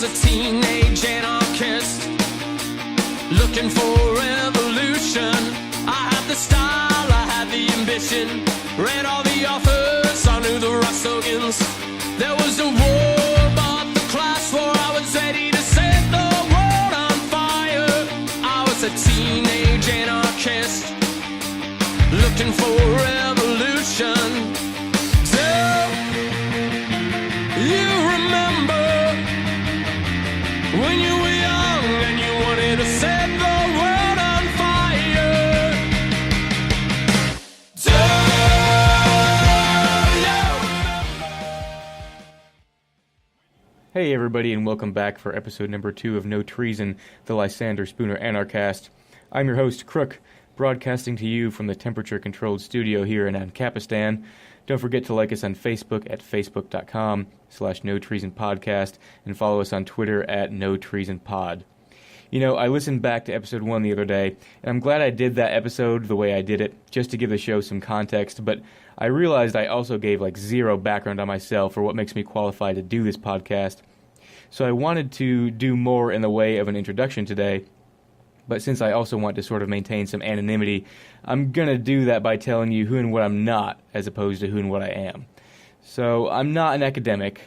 was a teenage anarchist looking for revolution. I had the style, I had the ambition, read all the authors, I knew the Russ Hogans. There was a war, but the class war, I was ready to set the world on fire. I was a teenage anarchist looking for revolution. Do you remember when you were young and you wanted to set the world on fire? Do you remember? Hey everybody, and welcome back for episode number 2 of No Treason, the Lysander Spooner Anarchast. I'm your host, Crook, broadcasting to you from the temperature-controlled studio here in Ancapistan. Don't forget to like us on Facebook at facebook.com/NoTreasonPodcast and follow us on Twitter at NoTreasonPod. You know, I listened back to episode 1 the other day, and I'm glad I did that episode the way I did it, just to give the show some context, but I realized I also gave zero background on myself or what makes me qualified to do this podcast. So I wanted to do more in the way of an introduction today, but since I also want to sort of maintain some anonymity, I'm going to do that by telling you who and what I'm not, as opposed to who and what I am. So I'm not an academic,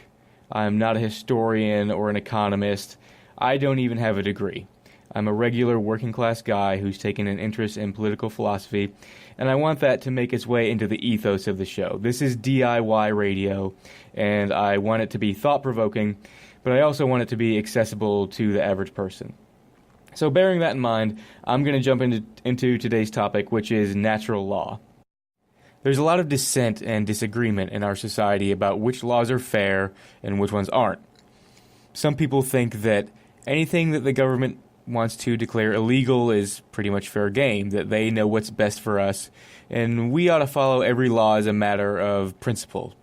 I'm not a historian or an economist, I don't even have a degree. I'm a regular working class guy who's taken an interest in political philosophy, and I want that to make its way into the ethos of the show. This is DIY radio, and I want it to be thought-provoking, but I also want it to be accessible to the average person. So bearing that in mind, I'm going to jump into today's topic, which is natural law. There's a lot of dissent and disagreement in our society about which laws are fair and which ones aren't. Some people think that anything that the government wants to declare illegal is pretty much fair game, that they know what's best for us, and we ought to follow every law as a matter of principle.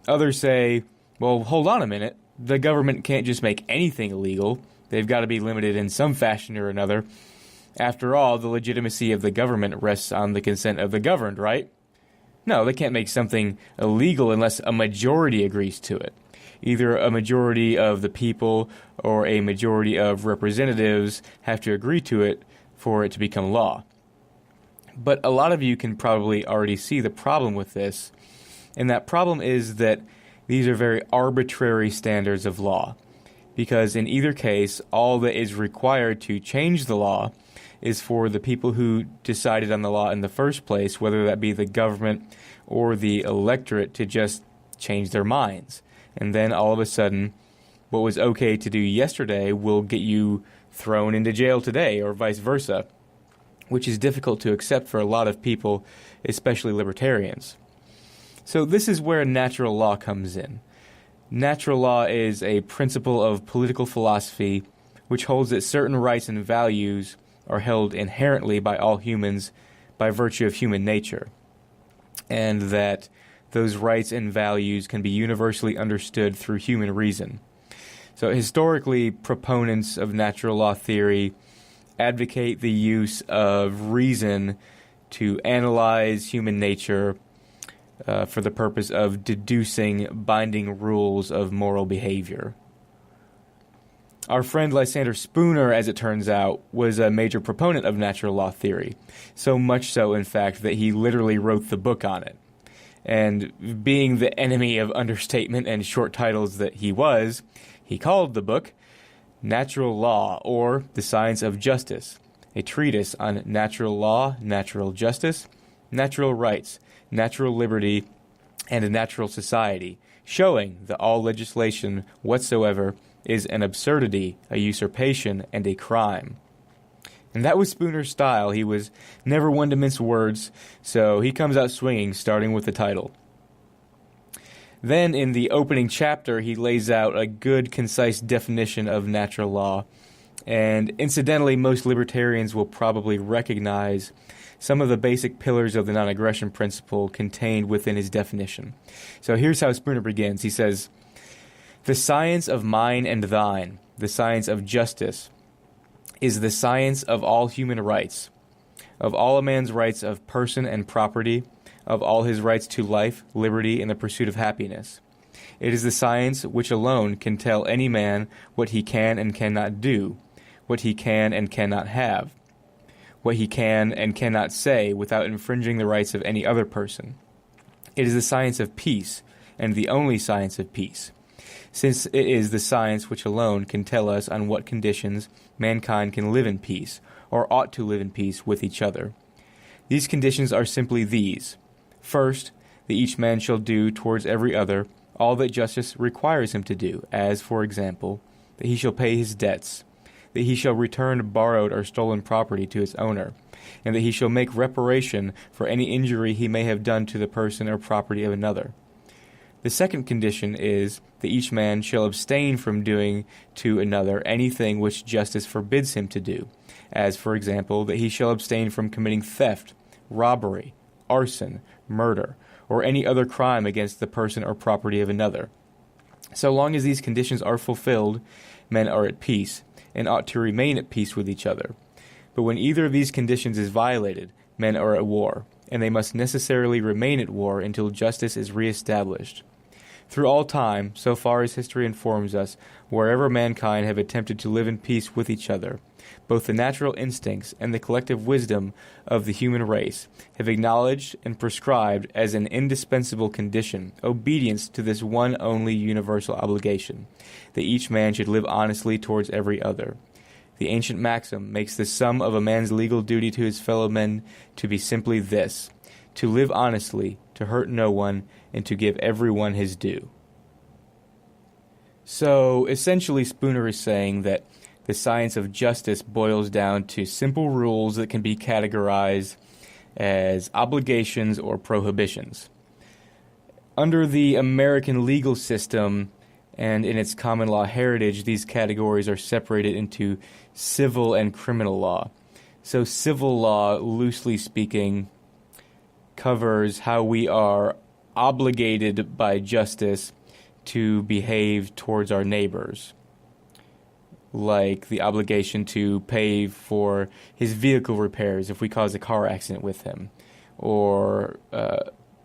Others say, well, hold on a minute, the government can't just make anything illegal. They've got to be limited in some fashion or another. After all, the legitimacy of the government rests on the consent of the governed, right? No, they can't make something illegal unless a majority agrees to it. Either a majority of the people or a majority of representatives have to agree to it for it to become law. But a lot of you can probably already see the problem with this, and that problem is that these are very arbitrary standards of law. Because in either case, all that is required to change the law is for the people who decided on the law in the first place, whether that be the government or the electorate, to just change their minds. And then all of a sudden, what was okay to do yesterday will get you thrown into jail today, or vice versa, which is difficult to accept for a lot of people, especially libertarians. So this is where natural law comes in. Natural law is a principle of political philosophy which holds that certain rights and values are held inherently by all humans by virtue of human nature, and that those rights and values can be universally understood through human reason. So historically, proponents of natural law theory advocate the use of reason to analyze human nature for the purpose of deducing binding rules of moral behavior. Our friend Lysander Spooner, as it turns out, was a major proponent of natural law theory, so much so, in fact, that he literally wrote the book on it. And being the enemy of understatement and short titles that he was, he called the book Natural Law, or The Science of Justice, a treatise on natural law, natural justice, natural rights, natural liberty, and a natural society, showing that all legislation whatsoever is an absurdity, a usurpation, and a crime. And that was Spooner's style. He was never one to mince words, so he comes out swinging, starting with the title. Then, in the opening chapter, he lays out a good, concise definition of natural law, and incidentally, most libertarians will probably recognize some of the basic pillars of the non-aggression principle contained within his definition. So here's how Spooner begins. He says, "The science of mine and thine, the science of justice, is the science of all human rights, of all a man's rights of person and property, of all his rights to life, liberty, and the pursuit of happiness. It is the science which alone can tell any man what he can and cannot do, what he can and cannot have, what he can and cannot say without infringing the rights of any other person. It is the science of peace, and the only science of peace, since it is the science which alone can tell us on what conditions mankind can live in peace, or ought to live in peace with each other. These conditions are simply these. First, that each man shall do towards every other all that justice requires him to do, as, for example, that he shall pay his debts, that he shall return borrowed or stolen property to its owner, and that he shall make reparation for any injury he may have done to the person or property of another. The second condition is that each man shall abstain from doing to another anything which justice forbids him to do, as, for example, that he shall abstain from committing theft, robbery, arson, murder, or any other crime against the person or property of another. So long as these conditions are fulfilled, men are at peace, and ought to remain at peace with each other. But when either of these conditions is violated, men are at war, and they must necessarily remain at war until justice is reestablished. Through all time, so far as history informs us, wherever mankind have attempted to live in peace with each other, both the natural instincts and the collective wisdom of the human race have acknowledged and prescribed as an indispensable condition obedience to this one only universal obligation, that each man should live honestly towards every other. The ancient maxim makes the sum of a man's legal duty to his fellow men to be simply this: to live honestly, to hurt no one, and to give everyone his due. So, essentially, Spooner is saying that the science of justice boils down to simple rules that can be categorized as obligations or prohibitions. Under the American legal system and in its common law heritage, these categories are separated into civil and criminal law. So civil law, loosely speaking, covers how we are obligated by justice to behave towards our neighbors, like the obligation to pay for his vehicle repairs if we cause a car accident with him, or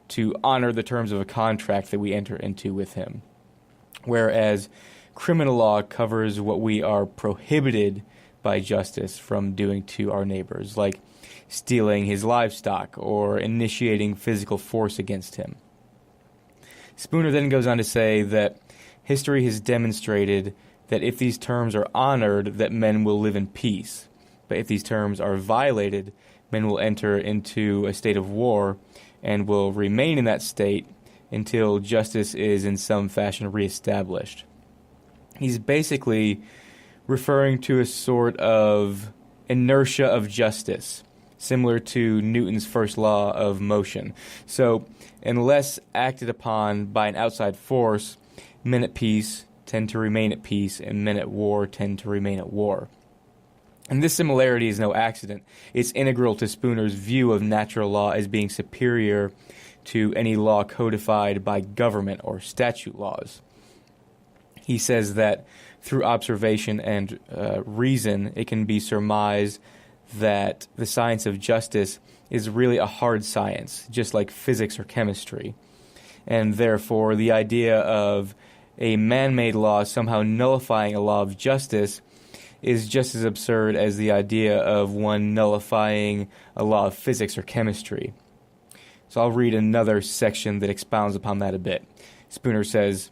to honor the terms of a contract that we enter into with him. Whereas criminal law covers what we are prohibited by justice from doing to our neighbors, like stealing his livestock or initiating physical force against him. Spooner then goes on to say that history has demonstrated that if these terms are honored, that men will live in peace. But if these terms are violated, men will enter into a state of war and will remain in that state until justice is in some fashion reestablished. He's basically referring to a sort of inertia of justice, similar to Newton's first law of motion. So, unless acted upon by an outside force, men at peace tend to remain at peace, and men at war tend to remain at war. And this similarity is no accident. It's integral to Spooner's view of natural law as being superior to any law codified by government or statute laws. He says that through observation and reason, it can be surmised that the science of justice is really a hard science, just like physics or chemistry. And therefore, the idea of a man-made law somehow nullifying a law of justice is just as absurd as the idea of one nullifying a law of physics or chemistry. So I'll read another section that expounds upon that a bit. Spooner says,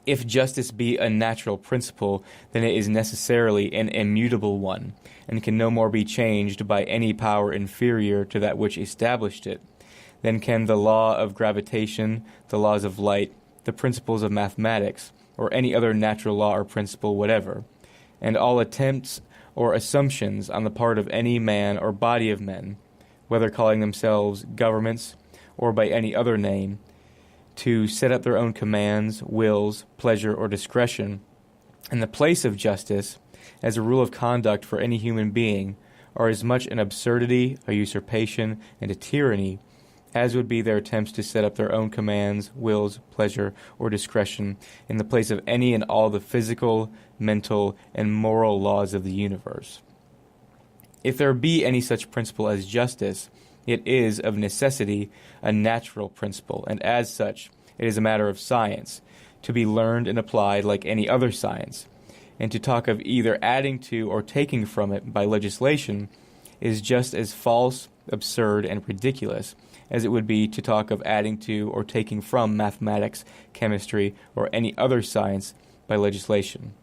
"If justice be a natural principle, then it is necessarily an immutable one, and can no more be changed by any power inferior to that which established it, than can the law of gravitation, the laws of light, the principles of mathematics, or any other natural law or principle whatever, and all attempts or assumptions on the part of any man or body of men, whether calling themselves governments or by any other name, to set up their own commands, wills, pleasure, or discretion in the place of justice as a rule of conduct for any human being, are as much an absurdity, a usurpation, and a tyranny as would be their attempts to set up their own commands, wills, pleasure, or discretion in the place of any and all the physical, mental, and moral laws of the universe. If there be any such principle as justice, it is, of necessity, a natural principle, and as such, It is a matter of science, to be learned and applied like any other science. And to talk of either adding to or taking from it by legislation is just as false, absurd, and ridiculous as it would be to talk of adding to or taking from mathematics, chemistry, or any other science by legislation.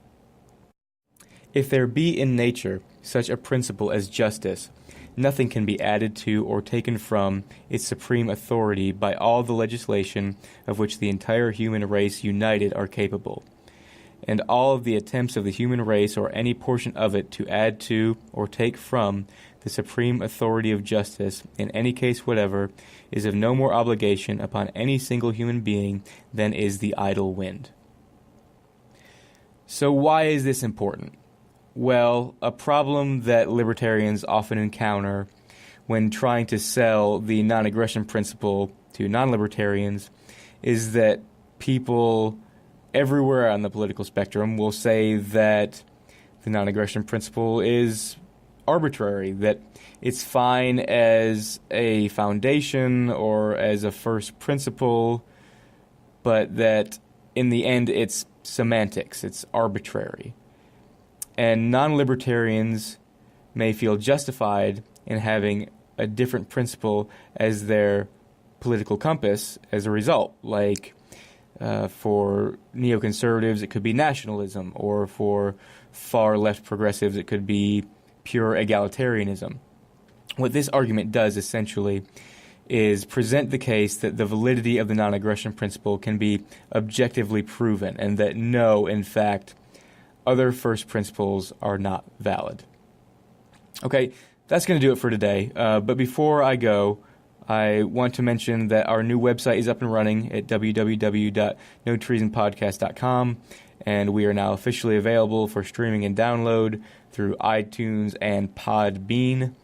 If there be in nature such a principle as justice, nothing can be added to or taken from its supreme authority by all the legislation of which the entire human race united are capable. And all of the attempts of the human race or any portion of it to add to or take from the supreme authority of justice in any case whatever is of no more obligation upon any single human being than is the idle wind. So why is this important? Well, a problem that libertarians often encounter when trying to sell the non-aggression principle to non-libertarians is that people everywhere on the political spectrum will say that the non-aggression principle is arbitrary, that it's fine as a foundation or as a first principle, but that in the end it's semantics, it's arbitrary. And non-libertarians may feel justified in having a different principle as their political compass as a result, like for neoconservatives, it could be nationalism, or for far-left progressives, it could be pure egalitarianism. What this argument does, essentially, is present the case that the validity of the non-aggression principle can be objectively proven, and that no, in fact, other first principles are not valid. Okay, that's going to do it for today. But before I go, I want to mention that our new website is up and running at www.notreasonpodcast.com, and we are now officially available for streaming and download through iTunes and Podbean.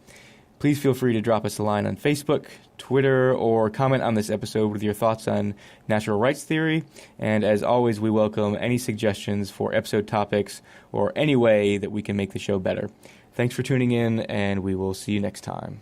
Please feel free to drop us a line on Facebook, Twitter, or comment on this episode with your thoughts on natural rights theory. And as always, we welcome any suggestions for episode topics or any way that we can make the show better. Thanks for tuning in, and we will see you next time.